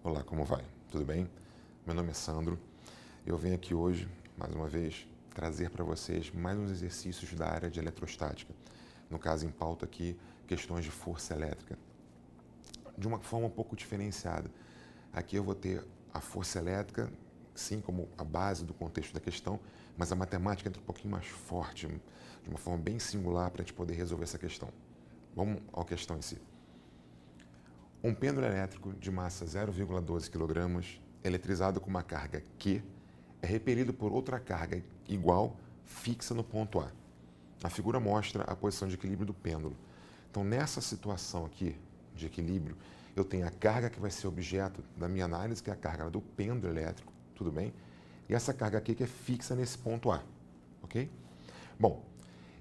Olá, como vai? Tudo bem? Meu nome é Sandro. Eu venho aqui hoje, mais uma vez, trazer para vocês mais uns exercícios da área de eletrostática. No caso, em pauta aqui, questões de força elétrica. De uma forma um pouco diferenciada. Aqui eu vou ter a força elétrica, sim, como a base do contexto da questão, mas a matemática entra um pouquinho mais forte, de uma forma bem singular para a gente poder resolver essa questão. Vamos à questão em si. Um pêndulo elétrico de massa 0,12 kg, eletrizado com uma carga Q, é repelido por outra carga igual fixa no ponto A. A figura mostra a posição de equilíbrio do pêndulo. Então, nessa situação aqui de equilíbrio, eu tenho a carga que vai ser objeto da minha análise, que é a carga do pêndulo elétrico, tudo bem? E essa carga aqui que é fixa nesse ponto A, ok? Bom,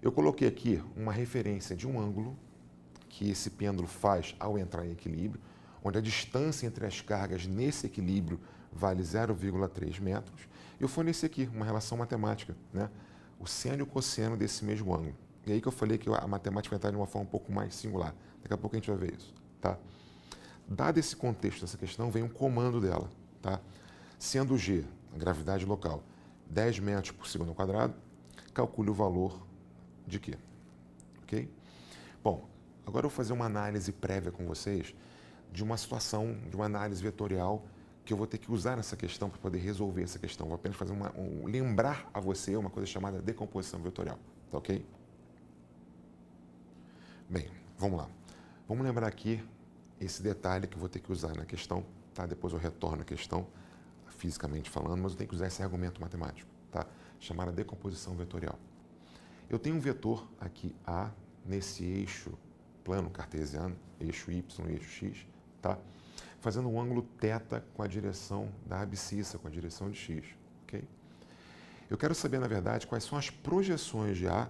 eu coloquei aqui uma referência de um ângulo que esse pêndulo faz ao entrar em equilíbrio, onde a distância entre as cargas nesse equilíbrio vale 0,3 metros. Eu forneci aqui uma relação matemática, né? O seno e o cosseno desse mesmo ângulo. E aí que eu falei que a matemática vai entrar de uma forma um pouco mais singular. Daqui a pouco a gente vai ver isso, tá? Dado esse contexto dessa questão, vem um comando dela, tá? Sendo G, a gravidade local, 10 metros por segundo ao quadrado, calcule o valor de Q, ok? Bom, agora eu vou fazer uma análise prévia com vocês de uma situação, de uma análise vetorial que eu vou ter que usar nessa questão para poder resolver essa questão. Vou apenas fazer lembrar a você uma coisa chamada decomposição vetorial, tá ok? Bem, vamos lá. Vamos lembrar aqui esse detalhe que eu vou ter que usar na questão, tá? Depois eu retorno à questão, fisicamente falando, mas eu tenho que usar esse argumento matemático, tá? Chamada decomposição vetorial. Eu tenho um vetor aqui A nesse eixo plano cartesiano, eixo Y e eixo X, tá? Fazendo um ângulo θ com a direção da abscissa, com a direção de X, ok? Eu quero saber, na verdade, quais são as projeções de A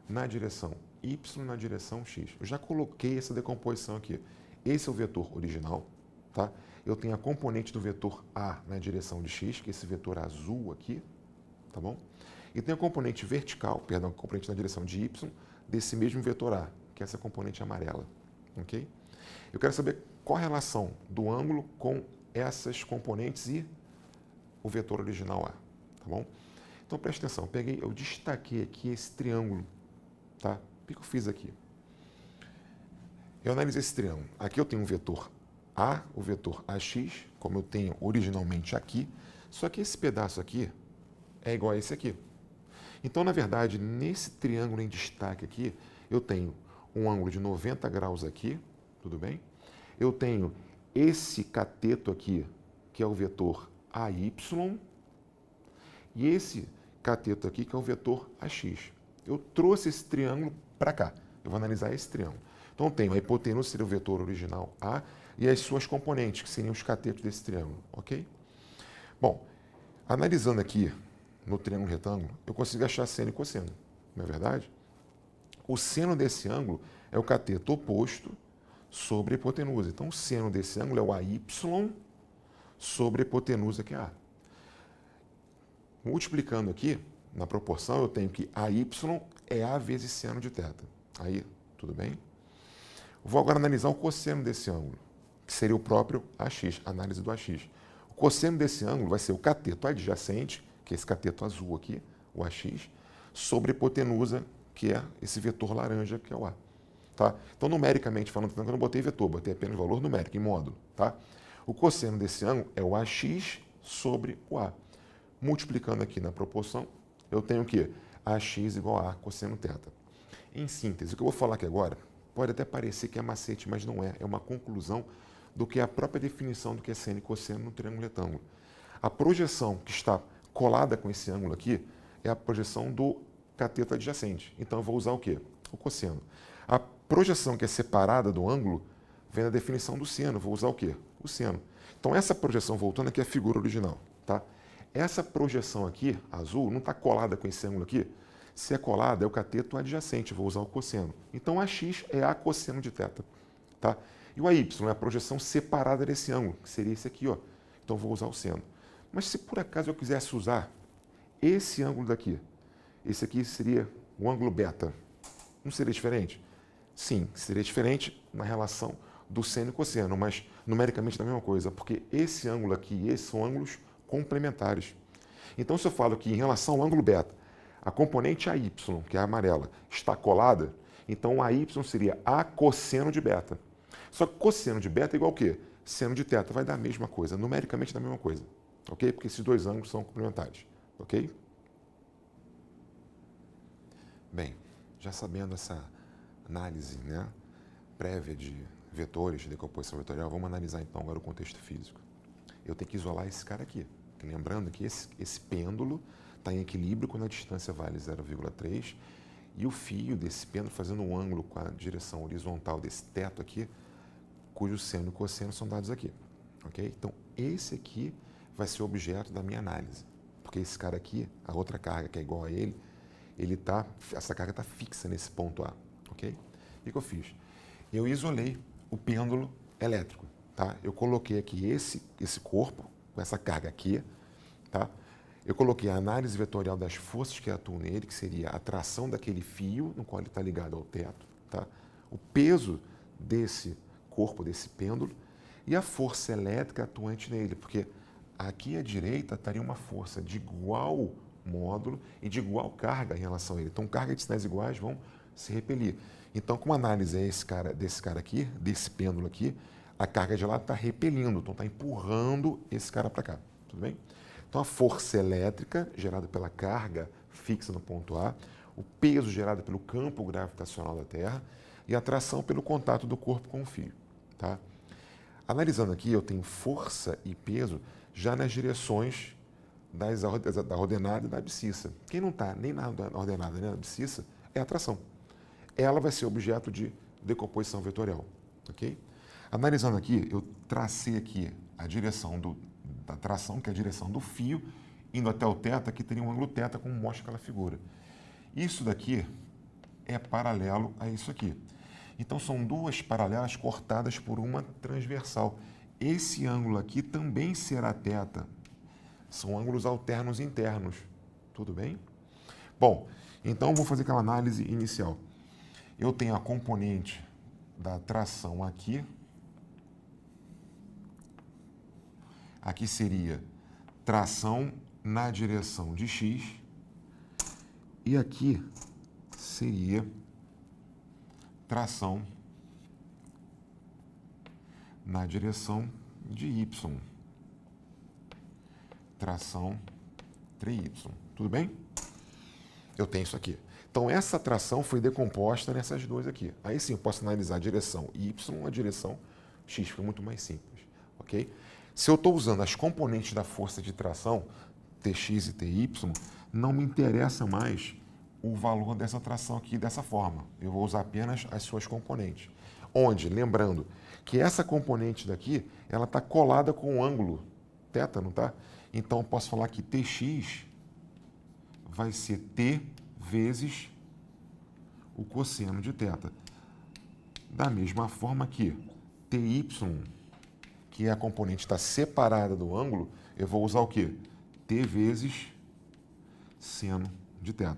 na direção Y e na direção X. Eu já coloquei essa decomposição aqui. Esse é o vetor original, tá? Eu tenho a componente do vetor A na direção de X, que é esse vetor azul aqui, tá bom? E tem a componente vertical, perdão, a componente na direção de Y, desse mesmo vetor A, que é essa componente amarela, ok? Eu quero saber qual a relação do ângulo com essas componentes e o vetor original A, tá bom? Então, preste atenção, eu destaquei aqui esse triângulo, tá? O que eu fiz aqui? Eu analisei esse triângulo. Aqui eu tenho um vetor A, o vetor AX, como eu tenho originalmente aqui, só que esse pedaço aqui é igual a esse aqui. Então, na verdade, nesse triângulo em destaque aqui, eu tenho um ângulo de 90 graus aqui, tudo bem? Eu tenho esse cateto aqui, que é o vetor AY, e esse cateto aqui, que é o vetor AX. Eu trouxe esse triângulo para cá. Eu vou analisar esse triângulo. Então, eu tenho a hipotenusa, seria o vetor original A, e as suas componentes, que seriam os catetos desse triângulo, ok? Bom, analisando aqui no triângulo retângulo, eu consigo achar seno e cosseno, não é verdade? O seno desse ângulo é o cateto oposto sobre a hipotenusa. Então, o seno desse ângulo é o AY sobre a hipotenusa, que é A. Multiplicando aqui, na proporção, eu tenho que AY é A vezes seno de θ. Aí, tudo bem? Vou agora analisar o cosseno desse ângulo, que seria o próprio AX, análise do AX. O cosseno desse ângulo vai ser o cateto adjacente, que é esse cateto azul aqui, o AX, sobre a hipotenusa, que é esse vetor laranja, que é o A. Tá? Então, numericamente falando, eu não botei vetor, botei apenas valor numérico, em módulo. Tá? O cosseno desse ângulo é o AX sobre o A. Multiplicando aqui na proporção, eu tenho o quê? AX igual a cosseno θ. Em síntese, o que eu vou falar aqui agora pode até parecer que é macete, mas não é. É uma conclusão do que é a própria definição do que é seno e cosseno no triângulo retângulo. A projeção que está colada com esse ângulo aqui é a projeção do cateto adjacente. Então, eu vou usar o quê? O cosseno. A projeção que é separada do ângulo vem da definição do seno. Vou usar o quê? O seno. Então, essa projeção, voltando aqui à figura original, tá? Essa projeção aqui, azul, não está colada com esse ângulo aqui. Se é colada, é o cateto adjacente. Vou usar o cosseno. Então, AX é A cosseno de θ. Tá? E o AY é a projeção separada desse ângulo, que seria esse aqui, ó. Então, vou usar o seno. Mas se por acaso eu quisesse usar esse ângulo daqui, esse aqui seria o ângulo beta, não seria diferente? Sim, seria diferente na relação do seno e cosseno, mas numericamente é a mesma coisa, porque esse ângulo aqui e esse são ângulos complementares. Então, se eu falo que em relação ao ângulo beta, a componente AY, que é a amarela, está colada, então AY seria A cosseno de beta. Só que cosseno de beta é igual ao quê? Seno de θ vai dar a mesma coisa, numericamente dá a mesma coisa, ok? Porque esses dois ângulos são complementares, ok? Bem, já sabendo essa análise, né, prévia de vetores, de decomposição vetorial, vamos analisar então agora o contexto físico. Eu tenho que isolar esse cara aqui. Lembrando que esse pêndulo está em equilíbrio quando a distância vale 0,3 e o fio desse pêndulo fazendo um ângulo com a direção horizontal desse teto aqui, cujo seno e cosseno são dados aqui. Ok? Então, esse aqui vai ser o objeto da minha análise. Porque esse cara aqui, a outra carga que é igual a ele, essa carga está fixa nesse ponto A. Ok? O que eu fiz? Eu isolei o pêndulo elétrico. Tá? Eu coloquei aqui esse corpo, com essa carga aqui. Tá? Eu coloquei a análise vetorial das forças que atuam nele, que seria a tração daquele fio no qual ele está ligado ao teto. Tá? O peso desse corpo, desse pêndulo, e a força elétrica atuante nele, porque aqui à direita estaria uma força de igual módulo e de igual carga em relação a ele. Então, cargas de sinais iguais vão se repelir. Então, como a análise é desse cara aqui, desse pêndulo aqui, a carga de lá está repelindo, então está empurrando esse cara para cá. Tudo bem? Então, a força elétrica gerada pela carga fixa no ponto A, o peso gerado pelo campo gravitacional da Terra e a tração pelo contato do corpo com o fio. Tá? Analisando aqui, eu tenho força e peso já nas direções da ordenada e da abscissa. Quem não está nem na ordenada nem na abscissa é a tração. Ela vai ser objeto de decomposição vetorial. Okay? Analisando aqui, eu tracei aqui a direção da tração, que é a direção do fio, indo até o θ, que teria um ângulo θ, como mostra aquela figura. Isso daqui é paralelo a isso aqui. Então, são duas paralelas cortadas por uma transversal. Esse ângulo aqui também será θ. São ângulos alternos internos. Tudo bem? Bom, então vou fazer aquela análise inicial. Eu tenho a componente da tração aqui. Aqui seria tração na direção de x. E aqui seria tração na direção de y. Tração 3y. Tudo bem? Eu tenho isso aqui. Então, essa tração foi decomposta nessas duas aqui. Aí sim, eu posso analisar a direção y e a direção x. Fica muito mais simples. Ok? Se eu estou usando as componentes da força de tração, Tx e Ty, não me interessa mais o valor dessa tração aqui dessa forma. Eu vou usar apenas as suas componentes. Onde, lembrando, que essa componente daqui, ela está colada com o ângulo θ, não está? Então, eu posso falar que Tx vai ser T vezes o cosseno de θ. Da mesma forma que Ty, que é a componente está separada do ângulo, eu vou usar o quê? T vezes seno de θ.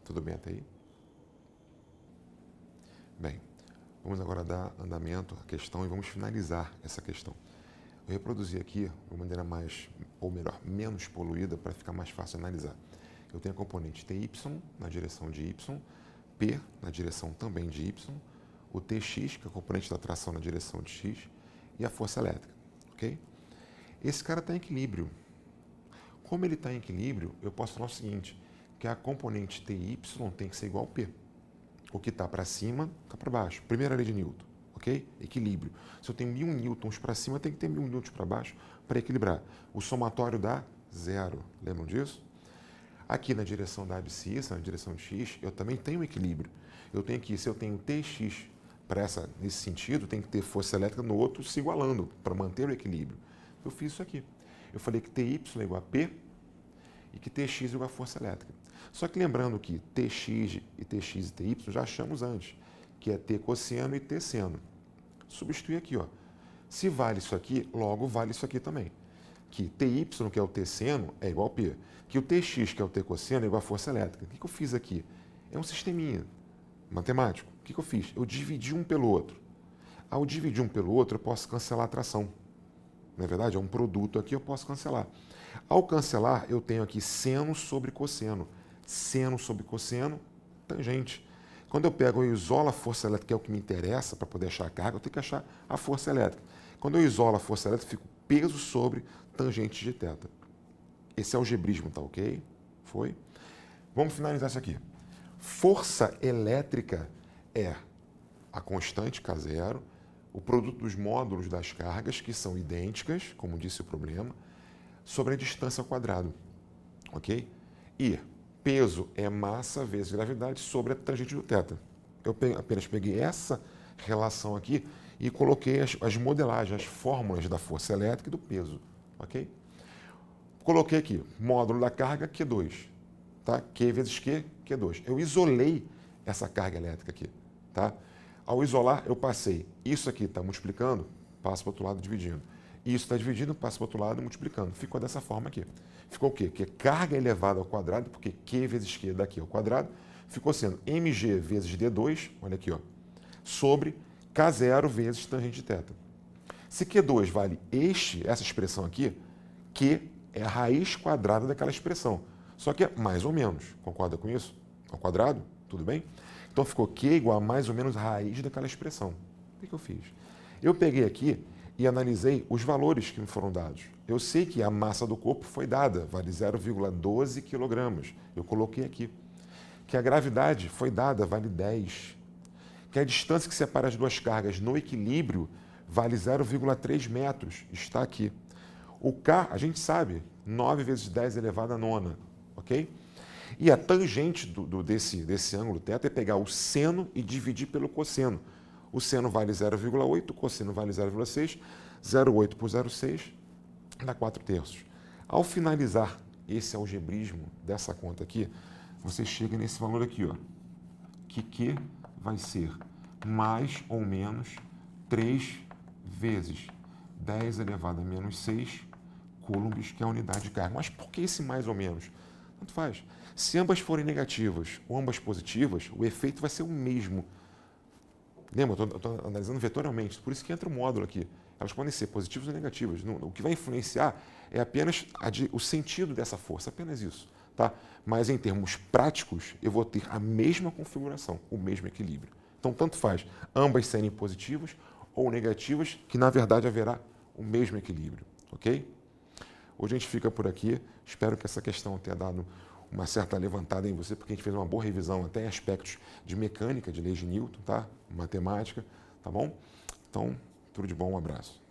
Tudo bem até aí? Bem, vamos agora dar andamento à questão e vamos finalizar essa questão. Eu reproduzi aqui de uma maneira mais, ou melhor, menos poluída para ficar mais fácil de analisar. Eu tenho a componente Ty na direção de y, P na direção também de y, o Tx, que é a componente da tração na direção de x, e a força elétrica. Ok? Esse cara está em equilíbrio. Como ele está em equilíbrio, eu posso falar o seguinte, que a componente Ty tem que ser igual ao P. O que está para cima, está para baixo. Primeira lei de Newton, ok? Equilíbrio. Se eu tenho 1000 newtons para cima, tem que ter 1000 newtons para baixo para equilibrar. O somatório dá 0. Lembram disso? Aqui na direção da abscissa, na direção de x, eu também tenho equilíbrio. Eu tenho aqui, se eu tenho Tx nesse sentido, tem que ter força elétrica no outro se igualando para manter o equilíbrio. Eu fiz isso aqui. Eu falei que Ty é igual a P e que Tx é igual a força elétrica. Só que lembrando que Tx e Ty já achamos antes, que é T cosseno e T seno. Substituir aqui, ó. Se vale isso aqui, logo vale isso aqui também. Que Ty, que é o T seno, é igual a P. Que o Tx, que é o T cosseno, é igual a força elétrica. O que eu fiz aqui? É um sisteminha matemático. O que eu fiz? Eu dividi um pelo outro. Ao dividir um pelo outro, eu posso cancelar a tração. Não é verdade? É um produto aqui, eu posso cancelar. Ao cancelar, eu tenho aqui seno sobre cosseno. Seno sobre cosseno, tangente. Quando eu pego e isolo a força elétrica, que é o que me interessa para poder achar a carga, eu tenho que achar a força elétrica. Quando eu isolo a força elétrica, fica peso sobre tangente de θ. Esse algebrismo, tá ok? Foi? Vamos finalizar isso aqui. Força elétrica é a constante K0, o produto dos módulos das cargas, que são idênticas, como disse o problema, sobre a distância ao quadrado. Ok? E peso é massa vezes gravidade sobre a tangente do θ. Eu apenas peguei essa relação aqui e coloquei as modelagens, as fórmulas da força elétrica e do peso. Ok? Coloquei aqui, módulo da carga, Q2. Tá? Q vezes Q, Q2. Eu isolei essa carga elétrica aqui. Tá? Ao isolar, eu passei. Isso aqui está multiplicando, passo para o outro lado dividindo. Isso está dividindo, passo para o outro lado multiplicando. Ficou dessa forma aqui. Ficou o quê? Que carga elevada ao quadrado, porque Q vezes Q daqui ao quadrado, ficou sendo mg vezes d2, olha aqui, ó, sobre K0 vezes tangente de θ. Se Q2 vale essa expressão aqui, Q é a raiz quadrada daquela expressão. Só que é mais ou menos. Concorda com isso? Ao quadrado? Tudo bem? Então ficou Q igual a mais ou menos a raiz daquela expressão. O que eu fiz? Eu peguei aqui e analisei os valores que me foram dados. Eu sei que a massa do corpo foi dada, vale 0,12 kg. Eu coloquei aqui. Que a gravidade foi dada, vale 10. Que a distância que separa as duas cargas no equilíbrio vale 0,3 metros. Está aqui. O K, a gente sabe, 9 vezes 10 elevado a nona. Ok? E a tangente desse ângulo θ é pegar o seno e dividir pelo cosseno. O seno vale 0,8, o cosseno vale 0,6, 0,8 por 0,6 dá 4/3. Ao finalizar esse algebrismo dessa conta aqui, você chega nesse valor aqui, ó, que Q vai ser mais ou menos 3 vezes 10 elevado a menos 6 coulombs, que é a unidade de carga. Mas por que esse mais ou menos? Tanto faz. Se ambas forem negativas ou ambas positivas, o efeito vai ser o mesmo. Lembra, eu estou analisando vetorialmente, por isso que entra o módulo aqui. Elas podem ser positivas ou negativas. O que vai influenciar é apenas o sentido dessa força, apenas isso. Tá? Mas em termos práticos, eu vou ter a mesma configuração, o mesmo equilíbrio. Então, tanto faz ambas serem positivas ou negativas, que na verdade haverá o mesmo equilíbrio. Ok? Hoje a gente fica por aqui. Espero que essa questão tenha dado uma certa levantada em você, porque a gente fez uma boa revisão até em aspectos de mecânica, de leis de Newton, tá? Matemática, tá bom? Então, tudo de bom, um abraço.